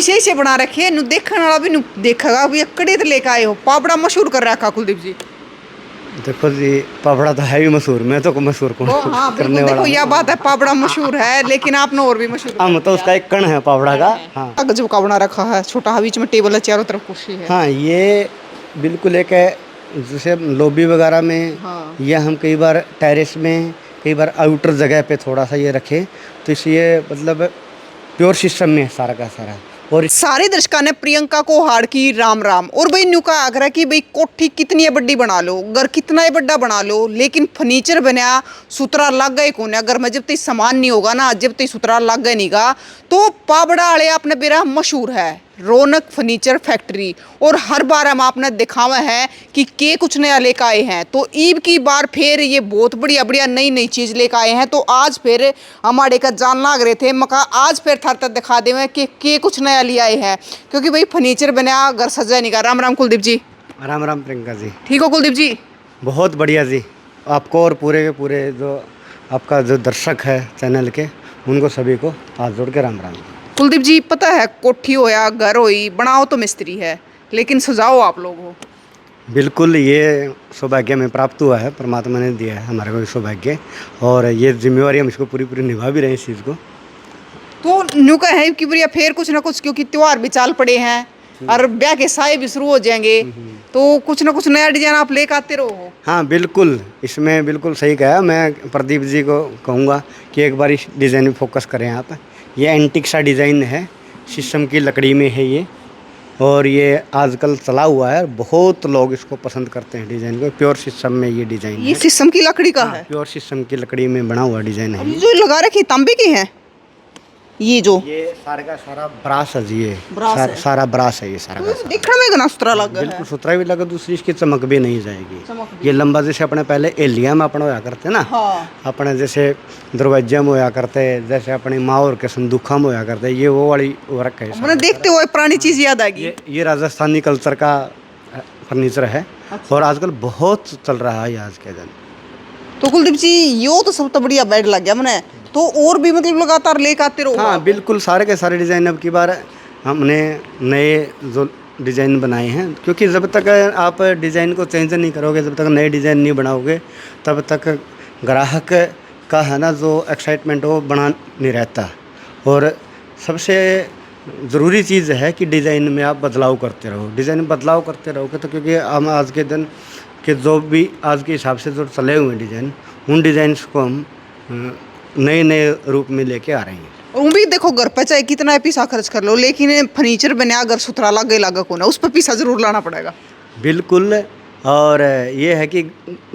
शीशे से बना रखे है, नु देखने वाला भी नु देखेगा भी कड़े तो लेके आए हो। पापड़ा मशहूर कर रखा कुलदीप जी। देखो जी, पापड़ा तो है ही मशहूर, मैं तो मशहूर कौन वो हाँ करने बिल्कुल, वाला देखो हूँ। यह बात है, पापड़ा मशहूर है लेकिन आपने और भी मशहूर हम कर तो दिया। उसका एक कण है पापड़ा का। हाँ गजब का बना रखा है, छोटा है, बीच में टेबल है, चारों तरफ कुर्सी है। हाँ, ये बिल्कुल एक है, जैसे लॉबी वगैरह में हाँ। या हम कई बार टेरेस में, कई बार आउटर जगह पे थोड़ा सा ये रखें, तो इसलिए मतलब प्योर सिस्टम में है सारा का सारा। और सारे दर्शकों ने प्रियंका को हार की राम राम। और भाई न्यू का आग्रह कि भाई कोठी कितनी बड़ी बना लो, घर कितना ही बड़ा बना लो, लेकिन फर्नीचर बनया सुतरा लग गए कौन है। अगर मैं जब तक सामान नहीं होगा ना, जब तक सुतरा लग गए नहीं गा, तो पाबड़ा वाले अपने बेरा मशहूर है रौनक फर्नीचर फैक्ट्री। और हर बार हम आपने दिखावा है कि के कुछ नया लेकर आए हैं। तो ईद की बार फिर ये बहुत बढ़िया बढ़िया नई नई चीज़ लेकर आए हैं। तो आज फिर हमारे का जान लाग रहे थे मका, आज फिर थर तक दिखा दे कि के कुछ नया ले आए हैं, क्योंकि भाई फर्नीचर बनाया घर सजा नहीं का। राम राम कुलदीप जी। राम राम प्रियंका जी। ठीक हो कुलदीप जी? बहुत बढ़िया जी। आपको और पूरे के पूरे जो आपका जो दर्शक है चैनल के, उनको सभी को हाथ जोड़ के राम राम। कुलदीप जी, पता है कोठी होया घर होई, बनाओ तो मिस्त्री है लेकिन सजाओ आप लोग हो। बिल्कुल, ये सौभाग्य में प्राप्त हुआ है, परमात्मा ने दिया है हमारे को सौभाग्य, और ये जिम्मेवारी हम इसको पूरी पूरी निभा भी रहे हैं इस चीज़ को। तो न्यू का है कि भैया फिर कुछ ना कुछ, क्योंकि त्योहार भी चाल पड़े हैं और ब्याह के साए भी शुरू हो जाएंगे, तो कुछ ना कुछ नया डिजाइन आप लेकर आते रहो। हाँ बिल्कुल, इसमें बिल्कुल सही कहा। मैं प्रदीप जी को कहूँगा कि एक बार इस डिज़ाइन में फोकस करें आप। ये एंटिक सा डिज़ाइन है, शीशम की लकड़ी में है ये, और ये आजकल चला हुआ है, बहुत लोग इसको पसंद करते हैं डिज़ाइन को। प्योर शीशम में ये डिज़ाइन ये है। शीशम की लकड़ी का है? प्योर शीशम की लकड़ी में बना हुआ डिज़ाइन है। ये जो लगा रखी तांबे की है, ये जो ये सारा का सारा ब्रास है जी, ये ब्रास है। सारा ब्रास है ये सारा का तो सारा। देखने में घना सुथरा लग बिल्कुल है। सुथरा भी लगा, दूसरी इसकी चमक भी नहीं जाएगी। चमक भी। ये लंबा जैसे अपने पहले एलिया में अपने होया करते ना, हाँ। अपने जैसे दरवाजे में होया करते, जैसे अपनी माँ और के संदूखा में होया करते, ये वो वाली वो रखा है। मैंने देखते हुए पुरानी चीज याद आ गई। ये राजस्थानी कल्चर का फर्नीचर है। अच्छा। और आजकल बहुत चल रहा है ये आज के दिन। तो कुलदीप जी, यो तो सब तो बढ़िया बेड लग गया मैंने, तो और भी मतलब लगातार लेकर आते रहो। हाँ बिल्कुल, सारे के सारे डिज़ाइन अब की बार हमने नए जो डिज़ाइन बनाए हैं, क्योंकि जब तक आप डिज़ाइन को चेंज नहीं करोगे, जब तक नए डिज़ाइन नहीं बनाओगे, तब तक ग्राहक का है ना जो एक्साइटमेंट वो बना नहीं रहता। और सबसे ज़रूरी चीज़ है कि डिज़ाइन में आप बदलाव करते रहो। डिज़ाइन में बदलाव करते रहोगे तो, क्योंकि हम आज के दिन के जो भी आज के हिसाब से जो चले हुए हैं डिज़ाइन, उन डिज़ाइंस को हम नए नए रूप में लेके आ रहे हैं। और वो भी देखो, घर पे चाहे कितना पैसा खर्च कर लो, लेकिन फर्नीचर बना अगर सुथरा लगे लगा को ना, उस पर पैसा जरूर लाना पड़ेगा। बिल्कुल। और ये है कि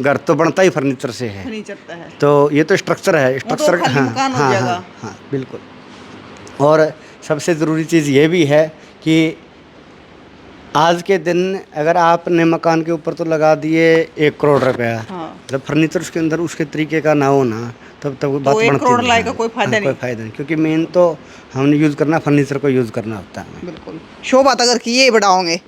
घर तो बनता ही फर्नीचर से है, फर्नीचर तो है, तो ये तो स्ट्रक्चर है, तो स्ट्रक्चर। खाली हाँ मकान हो हाँ जाएगा। हाँ हाँ बिल्कुल। और सबसे ज़रूरी चीज़ ये भी है कि आज के दिन अगर आपने मकान के ऊपर तो लगा दिए 1 करोड़ रुपया, हाँ। जब फर्नीचर उसके अंदर उसके तरीके का ना हो ना, तब तक बात बनती 1 करोड़ नहीं। लाएगा कोई फायदा नहीं। कोई फायदा नहीं, क्योंकि मेन तो हमने यूज़ करना फर्नीचर को यूज़ करना होता है। बिल्कुल शोभा अगर की ये बढ़ाओगे,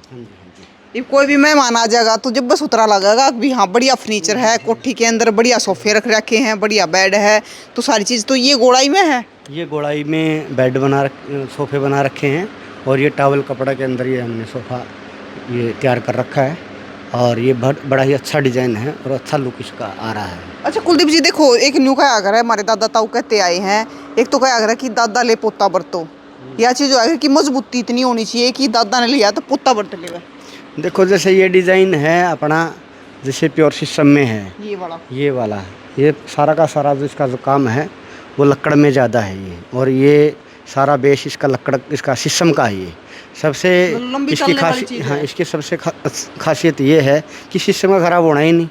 ये कोई भी मेहमान आ जाएगा तो जब बस उतरा लगेगा भी हाँ बढ़िया फर्नीचर है, कोठी के अंदर बढ़िया सोफे रख रखे हैं, बढ़िया बेड है, तो सारी चीज़ तो ये गोड़ाई में है। ये गोड़ाई में बेड सोफ़े बना रखे हैं, और ये टॉवल कपड़ा के अंदर ये हमने सोफ़ा ये तैयार कर रखा है, और ये बड़ा ही अच्छा डिज़ाइन है और अच्छा लुक इसका आ रहा है। अच्छा कुलदीप जी, देखो एक न्यू का आग्रह है, हमारे दादा ताऊ कहते आए हैं, एक तो क्या आग्रह कि दादा ले पोता बरतो, यह चीज़ है कि मजबूती इतनी होनी चाहिए कि दादा ने लिया तो पोता बरत लेगा। देखो जैसे ये डिज़ाइन है अपना, जैसे प्योर शीशम में है ये वाला, ये सारा का सारा जो इसका जो काम है वो लकड़ में ज़्यादा है ये, और ये सारा बेस इसका लकड़ इसका शीशम का है। ये सबसे इसकी खासियत, हाँ इसकी सबसे खासियत ये है कि शीशम का ख़राब होना ही नहीं,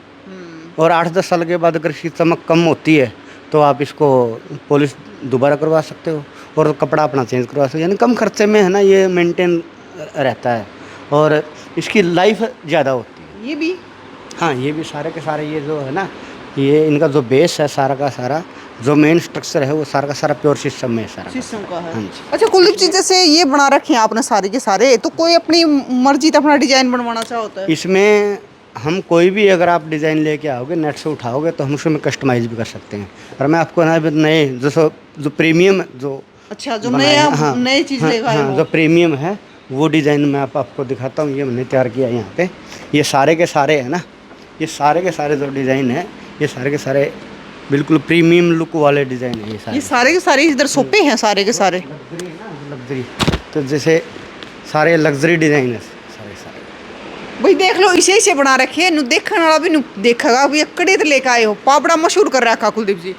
और 8-10 साल के बाद अगर इसकी चमक कम होती है तो आप इसको पॉलिश दोबारा करवा सकते हो, और कपड़ा अपना चेंज करवा सकते हो, यानी कम खर्चे में है ना ये मेंटेन रहता है, और इसकी लाइफ ज़्यादा होती है। ये भी हाँ, ये भी सारे के सारे ये जो है ना, ये इनका जो बेस है सारा का सारा, जो मेन स्ट्रक्चर है वो सारा का सारा प्योर शीशम में सारा शीशम का है। हाँ जी। अच्छा कुलदीप जी, जैसे ये बना रखे हैं आपने सारे के सारे, तो कोई अपनी मर्जी तो अपना डिजाइन बनवाना चाहता है? इसमें हम कोई भी अगर आप डिज़ाइन लेके आओगे नेट से उठाओगे तो हम उसमें कस्टमाइज़ भी कर सकते हैं। और मैं आपको ना नए जो प्रीमियम जो अच्छा, जो बनाया। नया नई चीज लेकर आए हो। जो प्रीमियम है वो डिज़ाइन मैं आपको दिखाता हूँ। ये मैंने तैयार किया है यहाँ पे। ये सारे के सारे है ना, ये सारे के सारे जो डिज़ाइन है, ये सारे के सारे बिल्कुल प्रीमियम लुक वाले डिज़ाइन है। ये सारे के सारे इधर सोफे हैं, सारे के सारे लग्जरी है ना, लग्जरी। तो जैसे सारे लग्जरी डिज़ाइन है सारे सारे। भाई देख लो, इसे इसे बना रखे हैं। नु देखने वाला भी नु देखेगा भी कड़े तो लेकर आए हो। पापड़ा मशहूर कर रखा कुलदीप जी।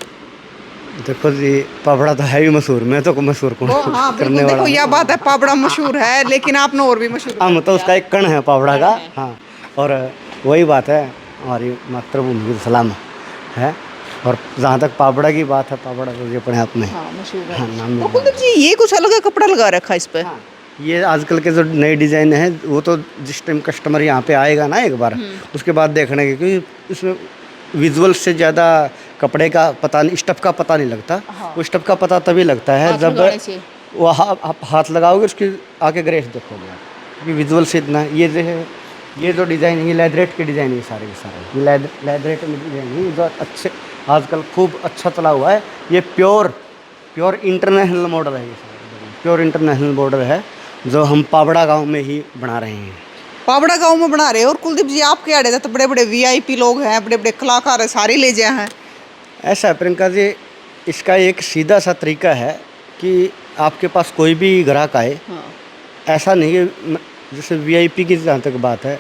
देखो जी, पापड़ा तो है ही मशहूर, मैं तो मशहूर कौन ओ हाँ करने बिल्कुल, वाला देखो हूँ। यह बात है, पापड़ा मशहूर है, लेकिन आपने और भी मशहूर हम कर तो दिया। उसका एक कण है पापड़ा का। है। हाँ, और वही बात है, हमारी मातृभूमि की सलाम है। और जहाँ तक पापड़ा की बात है, पापड़ा तो ये अपने आप में हाँ मशहूर है। हाँ, नाम और कुलदीप जी ये कुछ अलग कपड़ा लगा रखा है इस पे। हाँ, ये आजकल के जो नए डिज़ाइन है, वो तो जिस टाइम कस्टमर यहाँ पे आएगा ना एक बार, उसके बाद देखने के, क्योंकि इसमें विजुअल से ज़्यादा कपड़े का पता नहीं, स्टफ का पता नहीं लगता। हाँ। वो स्टफ का पता तभी लगता है हाथ जब लगाने से। वो आप हाथ लगाओगे, उसकी आके ग्रेस देखोगे आप, क्योंकि विजुअल से इतना ये जो है, ये जो डिज़ाइन है, ये लेदरेट के डिज़ाइन है सारे के सारे। ये लेदरेट में डिज़ाइन है, ये जो अच्छे आजकल खूब अच्छा चला हुआ है। ये प्योर इंटरनेशनल मॉडल है। ये प्योर इंटरनेशनल मॉडल है जो हम पावड़ा गांव में ही बना रहे हैं। पावड़ा गांव में बना रहे हो। और कुलदीप जी आपके आड़े तो बड़े बड़े वीआईपी लोग हैं, बड़े बड़े कलाकार है, सारे ले जाए हैं। ऐसा है प्रियंका जी, इसका एक सीधा सा तरीका है कि आपके पास कोई भी ग्राहक आए, हाँ। ऐसा नहीं है जैसे वीआईपी की जहाँ तक बात है,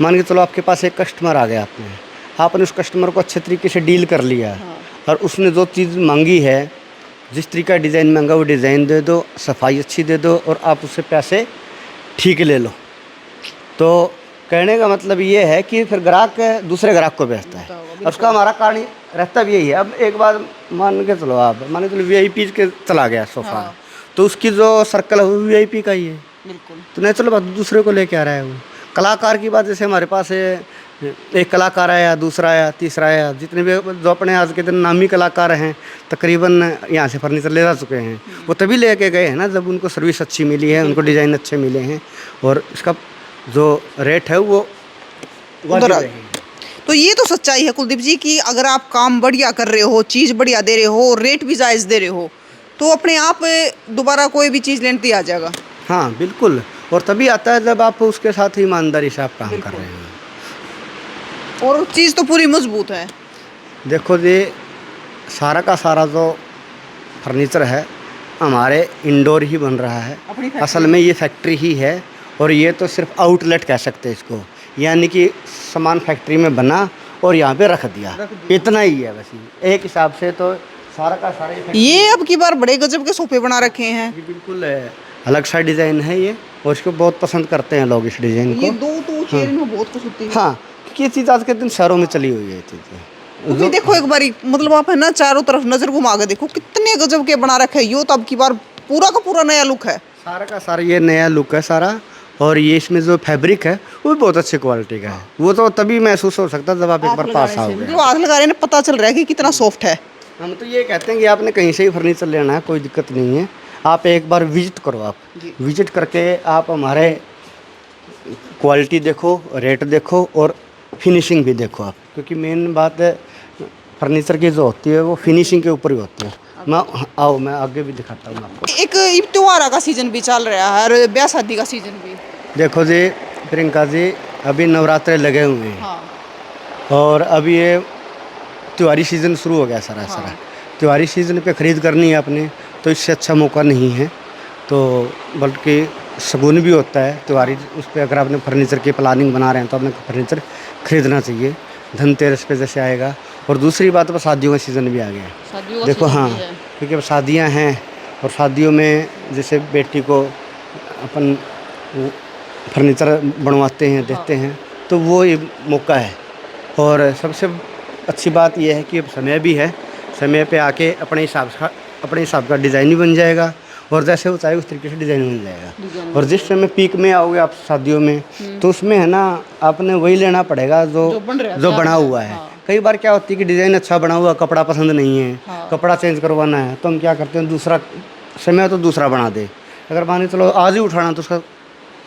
मान के चलो आपके पास एक कस्टमर आ गया, आपने उस कस्टमर को अच्छे तरीके से डील कर लिया। हाँ। और उसने जो चीज़ मांगी है, जिस तरीका डिज़ाइन मांगा वो डिज़ाइन दे दो, सफाई अच्छी दे दो, और आप उससे पैसे ठीक ले लो। तो कहने का मतलब ये है कि फिर ग्राहक दूसरे ग्राहक को बेचता है। उसका हमारा कारण रहता भी यही है। अब एक बार मान के चलो, आप मान के चलो वीआईपी के चला गया सोफ़ा, हाँ। तो उसकी जो सर्कल है वो वीआईपी का ही है। बिल्कुल। तो नहीं चलो बात दूसरे को लेके आ रहा है वो। कलाकार की बात, जैसे हमारे पास है, एक कलाकार आया, दूसरा आया, तीसरा आया, जितने भी जो अपने आज के दिन नामी कलाकार हैं तकरीबन यहाँ से फर्नीचर ले जा चुके हैं, वो तभी लेके गए हैं ना जब उनको सर्विस अच्छी मिली है, उनको डिज़ाइन अच्छे मिले हैं, और इसका जो रेट है वो वाजिब है। तो ये तो सच्चाई है कुलदीप जी कि अगर आप काम बढ़िया कर रहे हो, चीज़ बढ़िया दे रहे हो, रेट भी जायज़ दे रहे हो, तो अपने आप दोबारा कोई भी चीज़ लेने पे आ जाएगा। हाँ बिल्कुल, और तभी आता है जब आप उसके साथ ईमानदारी से आप काम कर रहे हैं। और चीज़ तो पूरी मजबूत है। देखो जी, सारा का सारा जो फर्नीचर है हमारे इंडोर ही बन रहा है। असल में ये फैक्ट्री ही है, और ये तो सिर्फ आउटलेट कह सकते हैं इसको, यानी कि सामान फैक्ट्री में बना और यहाँ पे रख दिया, इतना ही है बस। एक हिसाब से तो सारा का सारा ये अब की बार बड़े गजब के सोफे बना रखे हैं। ये बिल्कुल अलग सा डिज़ाइन है ये, और इसको बहुत पसंद करते हैं लोग इस डिज़ाइन को। ये दो तो चेयर में बहुत कुछ होती है। हाँ, क्योंकि ये चीज़ आज के दिन शहरों में चली हुई है ये चीज़ें। अभी देखो एक बारी, मतलब आप है ना चारों तरफ नजर घुमा के देखो कितने गजब के बना रखे हैं। यो तो अब की बार पूरा का पूरा नया लुक है। सारा का सारा ये नया लुक है सारा, और ये इसमें जो फैब्रिक है वो भी बहुत अच्छी क्वालिटी का है। वो तो तभी महसूस हो सकता है जब आप एक बार पास आओगे। जो हाथ लगा रहे हैं पता चल रहा है कि कितना सॉफ्ट है। हम तो ये कहते हैं कि आपने कहीं से ही फर्नीचर लेना है, कोई दिक्कत नहीं है, आप एक बार विजिट करो। आप विजिट करके आप हमारे क्वालिटी देखो, रेट देखो, और फिनिशिंग भी देखो आप, क्योंकि मेन बात है फर्नीचर की जो होती है वो फिनिशिंग के ऊपर ही होती है। मैं आगे भी दिखाता हूँ आपको। एक त्योहार का सीजन भी चल रहा है और ब्याह शादी का सीजन भी। देखो जी प्रियंका जी, अभी नवरात्रे लगे हुए हैं। हाँ। और अभी ये त्योहारी सीज़न शुरू हो गया सारा। त्योहारी सीज़न पे ख़रीद करनी है आपने, तो इससे अच्छा मौका नहीं है। तो बल्कि शगुन भी होता है त्योहारी, उस पर अगर आपने फर्नीचर की प्लानिंग बना रहे हैं तो आपने फर्नीचर ख़रीदना चाहिए। धनतेरस पे जैसे आएगा, और दूसरी बात, अब शादियों का सीज़न भी आ गया है। देखो हाँ, क्योंकि अब शादियाँ हैं, और शादियों में जैसे बेटी को अपन फर्नीचर बनवाते हैं, देते हैं, तो वो ये मौका है। और सबसे अच्छी बात यह है कि अब समय भी है, समय पे आके अपने हिसाब का डिज़ाइन भी बन जाएगा, और जैसे वो चाहे उस तरीके से डिज़ाइन बन जाएगा। और जिस समय पीक में आओगे आप शादियों में, तो उसमें है ना आपने वही लेना पड़ेगा जो बना हुआ है। कई बार क्या होती है कि डिज़ाइन अच्छा बना हुआ, कपड़ा पसंद नहीं है, कपड़ा चेंज करवाना है, तो हम क्या करते हैं, दूसरा समय तो दूसरा बना दे। अगर मान चलो आज ही उठाना, तो उसका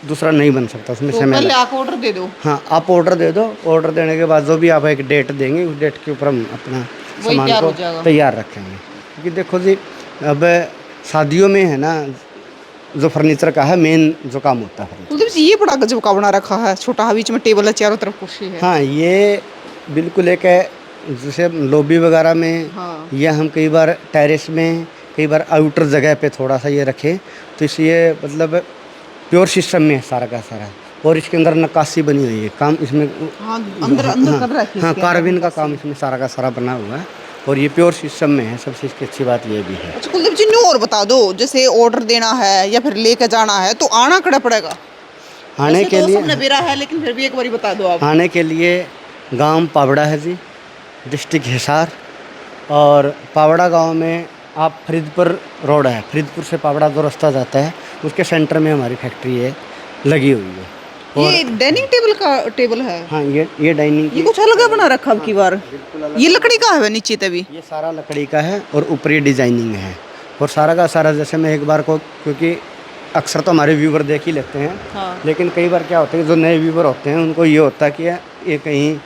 दूसरा नहीं बन सकता, उसमें समय आप ऑर्डर दे दो। हाँ, आप ऑर्डर दे दो। ऑर्डर देने के बाद जो भी आप एक डेट देंगे, उस डेट के ऊपर हम अपना सामान को तैयार रखेंगे। क्योंकि देखो जी, अब शादियों में है ना जो फर्नीचर का है मेन जो काम होता है। कुलदीप जी ये बड़ा गजब का बना रखा है, छोटा बीच में टेबल है, चारों तरफ कुर्सी है। हाँ, ये बिल्कुल एक है, जैसे लॉबी वगैरह में हाँ। या हम कई बार टेरेस में, कई बार आउटर जगह पे थोड़ा सा ये रखें, तो इसलिए मतलब प्योर सिस्टम में है सारा का सारा। और इसके अंदर नक्काशी बनी हुई है, काम इसमें हाँ, अंदर अंदर कर रखी है हाँ, इसके कार्विन अंदर का काम इसमें सारा का सारा बना हुआ है और ये प्योर सिस्टम में है। सबसे इसकी अच्छी बात ये भी है। अच्छा कुलदीप जी न्यू और बता दो, जैसे ऑर्डर देना है या फिर लेके जाना है तो आना कड़ा पड़ेगा? आने वैसे के तो लिए सबने बेरा है, लेकिन फिर भी एक बार बता दो आप। आने के लिए गांव पावड़ा है जी, डिस्ट्रिक्ट हिसार। और पावड़ा गांव में आप फरीदपुर रोड है, फरीदपुर से पावड़ा जो रास्ता जाता है उसके सेंटर में हमारी फैक्ट्री है लगी हुई है। ये डाइनिंग टेबल का टेबल है? हाँ, ये डाइनिंग ये कुछ अलग बना रखा अब की बार। ये लकड़ी का है नीचे तभी? ये सारा लकड़ी का है और ऊपर ये डिजाइनिंग है और सारा का सारा। जैसे मैं एक बार को, क्योंकि अक्सर तो हमारे व्यूवर देख ही लेते हैं, हाँ। लेकिन कई बार क्या होता है जो नए व्यूवर होते हैं उनको ये होता है कि ये कहीं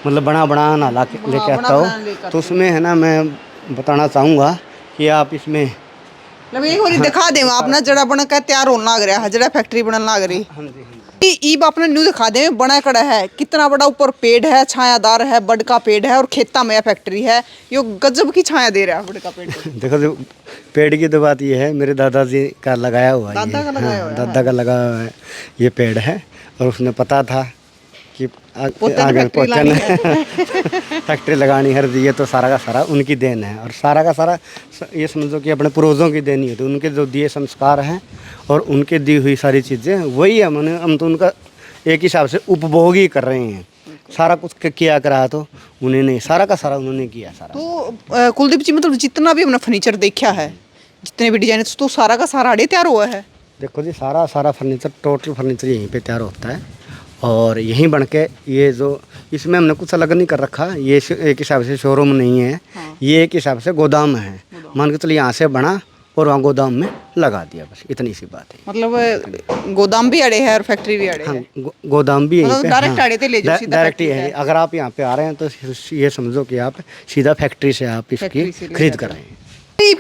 मतलब बना ना लेके आता हो, तो उसमें है ना मैं बताना चाहूँगा कि आप इसमें मतलब एक बार दिखा दे आप ना, जड़ा बना का तैयार होने लग रहा है, जड़ा फैक्ट्री बनने लग रही। हाँ जी, हाँ ईब आपने न्यू दिखा दे बना कड़ा है, कितना बड़ा ऊपर पेड़ है, छायादार है, बड़ का पेड़ है और खेता में फैक्ट्री है। यो गजब की छाया दे रहा है बड़ का पेड़। देखो जो पेड़ की तो बात ये है, मेरे दादाजी का लगाया हुआ है, दादा का लगाया हुआ है। दादा का लगा हुआ है ये पेड़ है। और उसने पता था कि आगे पहुँचना है, फैक्ट्री लगानी है, ये तो सारा का सारा उनकी देन है। और सारा का सारा ये समझो कि अपने पूर्वजों की देन ही होती है, उनके जो दिए संस्कार हैं और उनके दी हुई सारी चीज़ें वही हम तो उनका एक हिसाब से उपभोग ही कर रहे हैं। सारा कुछ किया करा तो उन्हें नहीं, सारा का सारा उन्होंने किया सारा। तो कुलदीप जी मतलब जितना भी हमने फर्नीचर देखा है, जितने भी डिजाइन, तो सारा का सारा अड़े तैयार हुआ है? देखो जी, सारा फर्नीचर, टोटल फर्नीचर यहीं पे तैयार होता है और यहीं बन के ये जो इसमें हमने कुछ अलग नहीं कर रखा। ये एक हिसाब से शोरूम नहीं है। हाँ। ये एक हिसाब से गोदाम है। मान के चलिए यहाँ से बना और वहाँ गोदाम में लगा दिया, बस इतनी सी बात है। मतलब गोदाम भी अड़े है और फैक्ट्री भी अड़े है? हाँ, गोदाम भी यहीं पे। डायरेक्ट अड़े ते ले जाओ, सीधा डायरेक्ट ही है। अगर आप यहाँ पे आ रहे हैं तो ये समझो कि आप सीधा फैक्ट्री से आप इसकी खरीद कर रहे हैं।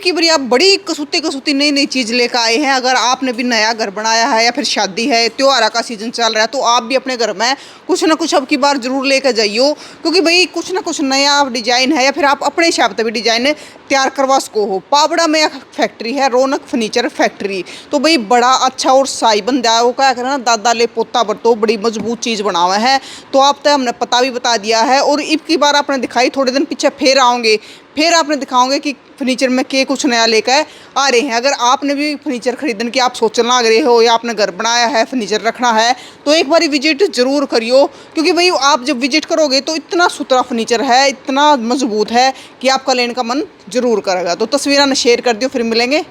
की बारी आप बड़ी कसूती नई नई चीज़ लेकर आए हैं। अगर आपने भी नया घर बनाया है या फिर शादी है, त्योहार का सीजन चल रहा है, तो आप भी अपने घर में कुछ ना कुछ अब की बार जरूर लेकर जाइयो, क्योंकि भाई कुछ ना कुछ नया डिजाइन है या फिर आप अपने हिसाब से भी डिजाइन तैयार करवा सको हो। पावड़ा में फैक्ट्री है, रौनक फर्नीचर फैक्ट्री, तो भाई बड़ा अच्छा और साई बंदा है। वो क्या करना, दादा ले पोता बरतो, बड़ी मजबूत चीज़ बनावा है। तो आप तो हमने पता भी बता दिया है और अब की बार आपने दिखाई, थोड़े दिन पीछे फिर आओगे, फिर आपने दिखाओगे कि फर्नीचर में के कुछ नया लेकर आ रहे हैं। अगर आपने भी फर्नीचर खरीदने की आप सोचने लग रहे हो या आपने घर बनाया है, फर्नीचर रखना है, तो एक बार विजिट जरूर करियो, क्योंकि भाई आप जब विजिट करोगे तो इतना सुथरा फर्नीचर है, इतना मजबूत है कि आपका लेने का मन जरूर करेगा। तो तस्वीरें शेयर कर दियो, फिर मिलेंगे।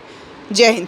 जय हिंद।